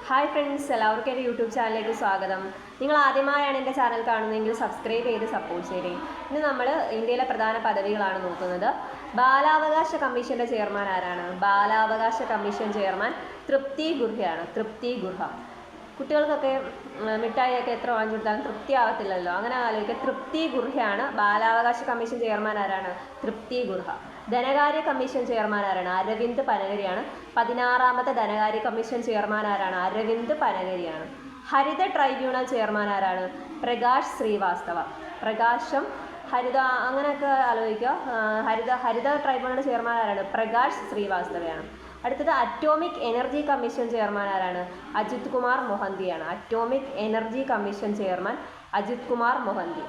Hi friends, എല്ലാവർക്കും എൻ്റെ YouTube ചാനലിലേക്ക് സ്വാഗതം. നിങ്ങൾ ആദ്യമായാണ് എൻ്റെ ചാനൽ കാണുന്നതെങ്കിൽ സബ്സ്ക്രൈബ് ചെയ്ത് സപ്പോർട്ട് ചെയ്യണേ. ഇന്ന് നമ്മൾ ഇന്ത്യയിലെ പ്രധാന പദവികളാണ് നോക്കുന്നത്. ബാലാവകാശ കമ്മീഷൻ്റെ ചെയർമാൻ ആരാണ്? ബാലാവകാശ കമ്മീഷൻ ചെയർമാൻ തൃപ്തി ഗുർഹയാണ്. തൃപ്തി ഗുർഹ. കുട്ടികൾക്കൊക്കെ മിഠായിയൊക്കെ എത്ര വാങ്ങിച്ചു കൊടുത്താലും തൃപ്തി ആവത്തില്ലല്ലോ, അങ്ങനെ ആലോചിക്കുക. തൃപ്തി ഗുർഹയാണ്. ബാലാവകാശ കമ്മീഷൻ ചെയർമാൻ ആരാണ്? തൃപ്തി ഗുർഹ. ധനകാര്യ കമ്മീഷൻ ചെയർമാൻ ആരാണ്? അരവിന്ദ് പനഗരിയാണ്. 16ാമത്തെ ധനകാര്യ കമ്മീഷൻ ചെയർമാൻ ആരാണ്? അരവിന്ദ് പനഗരിയാണ്. ഹരിത ട്രൈബ്യൂണൽ ചെയർമാൻ ആരാണ്? പ്രകാശ് ശ്രീവാസ്തവ. പ്രകാശം ഹരിത അങ്ങനെയൊക്കെ ആലോചിക്കുക. ഹരിത ട്രൈബ്യൂണൽ ചെയർമാൻ ആരാണ്? പ്രകാശ് ശ്രീവാസ്തവയാണ്. അടുത്തത് അറ്റോമിക് എനർജി കമ്മീഷൻ ചെയർമാൻ ആരാണ്? അജിത് കുമാർ മൊഹന്തിയാണ്. Atomic energy commission chairman Ajit Kumar Mohanty.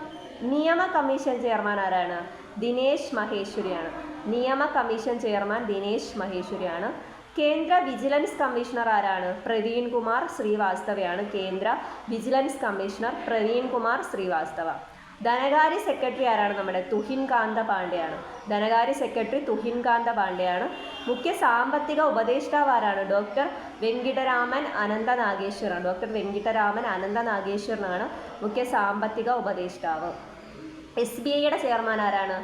നിയമ കമ്മീഷൻ ചെയർമാൻ ആരാണ്? ദിനേശ് മഹേശ്വരിയാണ്. നിയമ കമ്മീഷൻ ചെയർമാൻ ദിനേശ് മഹേശ്വരിയാണ്. കേന്ദ്ര വിജിലൻസ് കമ്മീഷണർ ആരാണ്? പ്രവീൺ കുമാർ ശ്രീവാസ്തവയാണ്. കേന്ദ്ര വിജിലൻസ് കമ്മീഷണർ പ്രവീൺ കുമാർ ശ്രീവാസ്തവ. ധനകാര്യ സെക്രട്ടറി ആരാണ്? നമ്മുടെ തുഹിൻ കാന്ത പാണ്ഡെയാണ്. ധനകാര്യ സെക്രട്ടറി തുഹിൻ കാന്ത പാണ്ഡെയാണ്. മുഖ്യ സാമ്പത്തിക ഉപദേഷ്ടാവ് ആരാണ്? ഡോക്ടർ വെങ്കിട്ടരാമൻ അനന്ത നാഗേശ്വറാണ്. ഡോക്ടർ വെങ്കിട്ടരാമൻ അനന്ത നാഗേശ്വരനാണ് മുഖ്യ സാമ്പത്തിക ഉപദേഷ്ടാവ്. SBIയുടെ ചെയർമാൻ ആരാണ്?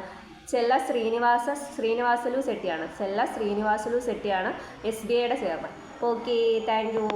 ചെല്ല ശ്രീനിവാസലു സെട്ടിയാണ്. ചെല്ല ശ്രീനിവാസലു സെട്ടിയാണ് SBIയുടെ ചെയർമാൻ. Okay, thank U.